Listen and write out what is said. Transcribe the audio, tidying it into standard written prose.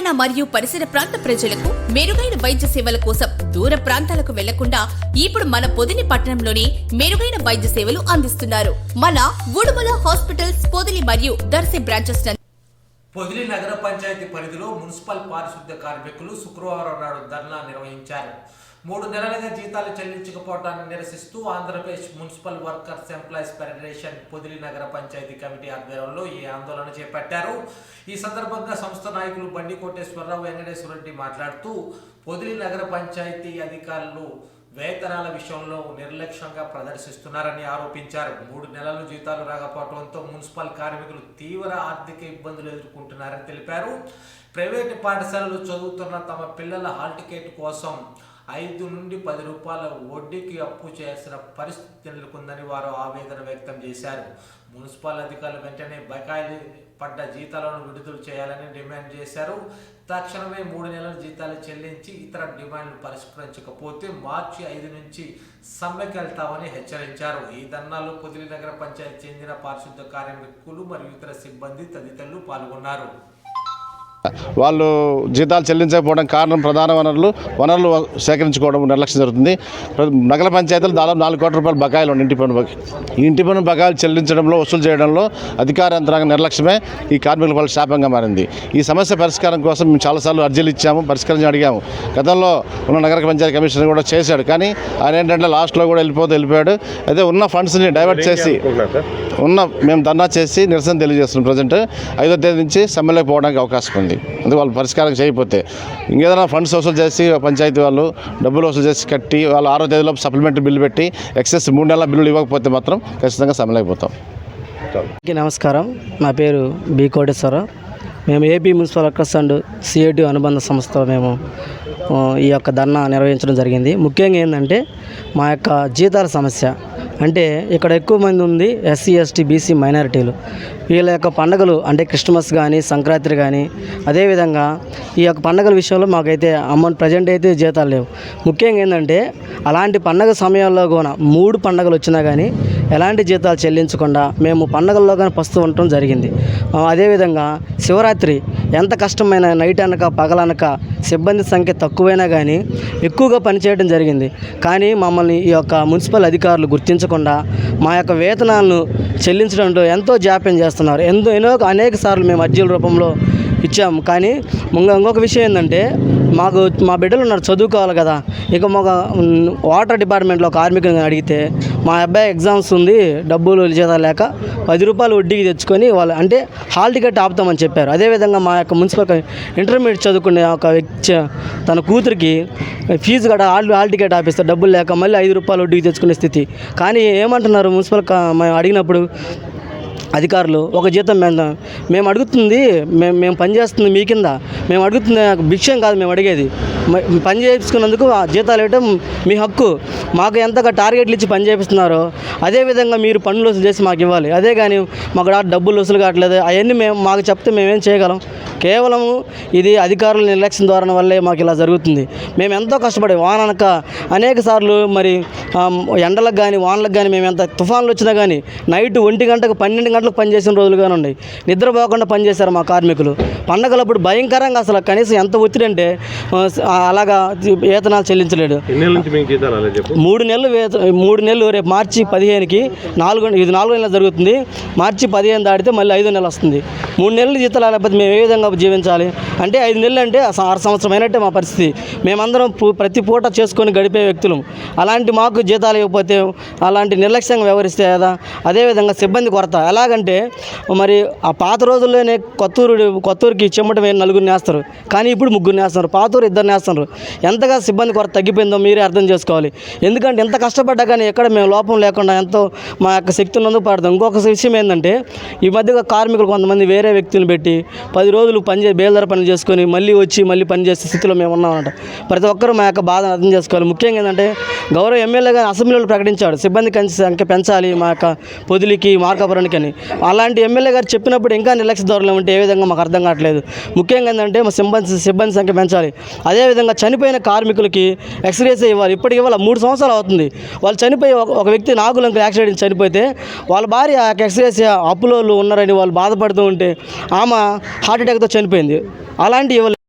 పట్టణ మరియు పరిసర ప్రాంత ప్రజలకు మెరుగైన వైద్య సేవల కోసం దూర ప్రాంతాలకు వెళ్లకుండా ఇప్పుడు మన పొదిలి పట్టణంలోనే మెరుగైన వైద్య సేవలు అందిస్తున్నారు. మన ఉడుమల హాస్పిటల్స్ పొదిలి మరియు దర్శి బ్రాంచెస్. పొదిలి నగర పంచాయతీ పరిధిలో మున్సిపల్ పారిశుద్ధ్య కార్మికులు శుక్రవారం నాడు ధర్నా నిర్వహించారు. 3 నెలలుగా జీతాలు చెల్లించకపోవడాన్ని నిరసిస్తూ Andhra Pradesh municipal workers employees federation Podili నగర పంచాయతీ కమిటీ ఆధ్వర్యంలో ఈ ఆందోళన చేపట్టారు. ఈ సందర్భంగా సంస్థ నాయకులు బండి కోటేశ్వరరావు, వెంకటేశ్వర రెడ్డి మాట్లాడుతూ పొదిలి నగర పంచాయతీ అధికారులు వేతనాల విషయంలో నిర్లక్ష్యంగా ప్రదర్శిస్తున్నారని ఆరోపించారు. 3 నెలలు జీతాలు రాకపోవడంతో మున్సిపల్ కార్మికులు తీవ్ర ఆర్థిక ఇబ్బందులు ఎదుర్కొంటున్నారని తెలిపారు. ప్రైవేటు పాఠశాలలు చదువుతున్న తమ పిల్లల హాల్ టికెట్ కోసం 5 నుండి 10 రూపాయల వడ్డీకి అప్పు చేసిన పరిస్థితి నెలకొందని వారు ఆవేదన వ్యక్తం చేశారు. మున్సిపల్ అధికారులు వెంటనే బకాయిలు పడ్డ జీతాలను విడుదల చేయాలని డిమాండ్ చేశారు. తక్షణమే 3 నెలల జీతాలు చెల్లించి ఇతర డిమాండ్లు పరిష్కరించకపోతే మార్చి 5 నుంచి సమ్మెకి వెళ్తామని హెచ్చరించారు. ఈ ధర్నాలో పొదిలి నగర పంచాయతీ చెందిన పారిశుద్ధ్య కార్మికులు మరియు ఇతర సిబ్బంది తదితరులు పాల్గొన్నారు. వాళ్ళు జీతాలు చెల్లించకపోవడం కారణం ప్రధాన వనరులు సేకరించుకోవడం నిర్లక్ష్యం జరుగుతుంది. నగర పంచాయతీలు దాదాపు 4 కోట్ల రూపాయల బకాయిలు ఉన్నాయి. ఇంటి పన్ను బకాయిలు చెల్లించడంలో, వసూలు చేయడంలో అధికార యంత్రాంగం నిర్లక్ష్యమే ఈ కార్మికుల వల్ల శాపంగా మారింది. ఈ సమస్య పరిష్కారం కోసం మేము చాలాసార్లు అర్జీలు ఇచ్చాము, పరిష్కరించి అడిగాము. గతంలో ఉన్న నగర పంచాయతీ కమిషనర్ కూడా చేశాడు, కానీ ఆయన ఏంటంటే లాస్ట్లో కూడా వెళ్ళిపోయాడు. అయితే ఉన్న ఫండ్స్ని డైవర్ట్ చేసి మేము ధర్నా చేసి నిరసన తెలియజేస్తున్నాం. ప్రజెంట్ 5వ తేదీ నుంచి సమ్మెలోకి పోవడానికి అవకాశం ఉంది. అందుకే వాళ్ళు పరిష్కారం చేయకపోతే ఇంకేదైనా ఫండ్స్ వసూలు చేసి పంచాయతీ వాళ్ళు డబ్బులు వసూలు చేసి కట్టి వాళ్ళు 6వ తేదీలో సప్లిమెంటరీ బిల్లు పెట్టి ఎక్సెస్ 3 నెలల బిల్లులు ఇవ్వకపోతే మాత్రం ఖచ్చితంగా సమ్మెలైపోతాం. నమస్కారం, నా పేరు బి కోటేశ్వరరావు. మేము AP municipal workers and CIT అనుబంధ సంస్థ మేము ఈ యొక్క ధర్నా నిర్వహించడం జరిగింది. ముఖ్యంగా ఏంటంటే మా యొక్క జీతాల సమస్య. అంటే ఇక్కడ ఎక్కువ మంది ఉంది ఎస్సీ, ఎస్టీ, బీసీ మైనారిటీలు. వీళ్ళ యొక్క పండుగలు అంటే క్రిస్మస్ కానీ, సంక్రాంతి కానీ, అదేవిధంగా ఈ యొక్క పండుగల విషయంలో మాకైతే అమౌంట్ ప్రజెంట్ అయితే జీతాలు లేవు. ముఖ్యంగా ఏంటంటే అలాంటి పండుగ సమయాల్లో కూడా 3 పండుగలు వచ్చినా కానీ ఎలాంటి జీతాలు చెల్లించకుండా మేము పండుగల్లో కానీ పస్తూ ఉండటం జరిగింది. అదేవిధంగా శివరాత్రి ఎంత కష్టమైన నైట్ అనక పగలనక సిబ్బంది సంఖ్య తక్కువైనా కానీ ఎక్కువగా పనిచేయడం జరిగింది. కానీ మమ్మల్ని ఈ యొక్క మున్సిపల్ అధికారులు గుర్తించకుండా మా యొక్క వేతనాలను చెల్లించడంలో ఎంతో జాప్యం చేస్తున్నారు. అనేక సార్లు మేము అర్జీల రూపంలో ఇచ్చాము. కానీ ఇంకొక విషయం ఏంటంటే మా బిడ్డలు ఉన్నారు, చదువుకోవాలి కదా. ఇక మాకు వాటర్ డిపార్ట్మెంట్లో కార్మికులను అడిగితే మా అబ్బాయి ఎగ్జామ్స్ ఉంది, డబ్బులు జీతాలు లేక 10 రూపాయలు వడ్డీకి తెచ్చుకొని వాళ్ళు అంటే హాల్ టికెట్ ఆపుతామని చెప్పారు. అదేవిధంగా మా యొక్క మున్సిపల్ ఇంటర్మీడియట్ చదువుకునే ఒక వ్యక్తి తన కూతురికి ఫీజు కూడా హాల్ టికెట్ ఆపిస్తారు, డబ్బులు లేక మళ్ళీ 5 రూపాయలు వడ్డీకి తెచ్చుకునే స్థితి. కానీ ఏమంటున్నారు మున్సిపల్ మేము అడిగినప్పుడు అధికారులు ఒక జీతం మేము అడుగుతుంది, మేము పనిచేస్తుంది మీ కింద, మేము అడుగుతుంది భిక్షం కాదు, మేము అడిగేది పని చేయించుకున్నందుకు జీతాలు ఇవ్వడం మీ హక్కు. మాకు ఎంతగా టార్గెట్లు ఇచ్చి పని చేపిస్తున్నారో అదేవిధంగా మీరు పనులు వసూలు చేసి మాకు ఇవ్వాలి. అదే కానీ మాకు డబ్బులు వసూలు కావట్లేదు, అవన్నీ మాకు చెప్తే మేమేం చేయగలం? కేవలం ఇది అధికారుల నిర్లక్ష్యం ద్వారా వల్లే మాకు ఇలా జరుగుతుంది. మేము ఎంతో కష్టపడి వాననక అనేక సార్లు మరి ఎండలకు కానీ వానలకు కానీ మేము ఎంత తుఫాన్లు వచ్చినా కానీ నైట్ 1 గంటకు 12 గంటలకు పనిచేసిన రోజులు కానీ ఉన్నాయి. నిద్రపోకుండా పనిచేశారు మా కార్మికులు. పండగలప్పుడు భయంకరంగా అసలు కనీసం ఎంత ఒత్తిడి అంటే అలాగా వేతనాలు చెల్లించలేడు. 3 నెలలు రేపు మార్చి 15కి 4 నెలలు జరుగుతుంది. మార్చి 15 దాటితే మళ్ళీ 5వ నెల వస్తుంది. 3 నెలలు జీతాలు లేకపోతే మేము ఏ విధంగా జీవించాలి? అంటే 5 నెలలు అంటే 6 సంవత్సరం అయినట్టే మా పరిస్థితి. మేమందరం ప్రతి పూట చేసుకొని గడిపే వ్యక్తులం. అలాంటి మాకు జీతాలు ఇవ్వకపోతే అలాంటి నిర్లక్ష్యంగా వ్యవహరిస్తే కదా. అదేవిధంగా సిబ్బంది కొరత ఎలాగంటే మరి ఆ పాత రోజుల్లోనే కొత్తూరుకి చెమ్మట 4 నేస్తారు, కానీ ఇప్పుడు 3 నేస్తున్నారు. పాతూరు 2 నేస్తున్నారు. ఎంతగా సిబ్బంది కొరత తగ్గిపోయిందో మీరే అర్థం చేసుకోవాలి. ఎందుకంటే ఎంత కష్టపడ్డా కానీ ఎక్కడ మేము లోపం లేకుండా ఎంతో మా యొక్క శక్తి ఉన్నందుకు పడతాం. ఇంకొక విషయం ఏంటంటే ఈ మధ్యగా కార్మికులు కొంతమంది వేరే వ్యక్తులను పెట్టి 10 రోజులు బేల్దార పనులు చేసుకొని మళ్ళీ వచ్చి మళ్ళీ పనిచేసే స్థితిలో మేము ఉన్నామన్నమాట. ప్రతి ఒక్కరూ మా యొక్క బాధను అర్థం చేసుకోవాలి. ముఖ్యంగా ఏంటంటే గౌరవ ఎమ్మెల్యేగా అసెంబ్లీలో ప్రకటించాడు సిబ్బంది సంఖ్య పెంచాలి మా యొక్క పొదిలికి, మార్కాపురానికి అని. అలాంటి ఎమ్మెల్యే గారు చెప్పినప్పుడు ఇంకా నిర్లక్ష్య ధోరణిలో ఉంటే ఏ విధంగా మాకు అర్థం కావట్లేదు. ముఖ్యంగా ఏంటంటే మా సిబ్బంది సంఖ్య పెంచాలి. అదేవిధంగా చనిపోయిన కార్మికులకి ఎక్స్గ్రేస్ ఇవ్వాలి. ఇప్పటికి ఇవ్వాలి 3 సంవత్సరాలు అవుతుంది. వాళ్ళు చనిపోయి ఒక వ్యక్తి నాగులంక యాక్సిడెంట్ చనిపోతే వాళ్ళ భార్య ఎక్స్గ్రేస్ అప్పులో ఉన్నారని వాళ్ళు బాధపడుతూ ఉంటే ఆమె హార్ట్ అటాక్తో చనిపోయింది. అలాంటి ఇవ్వలేదు.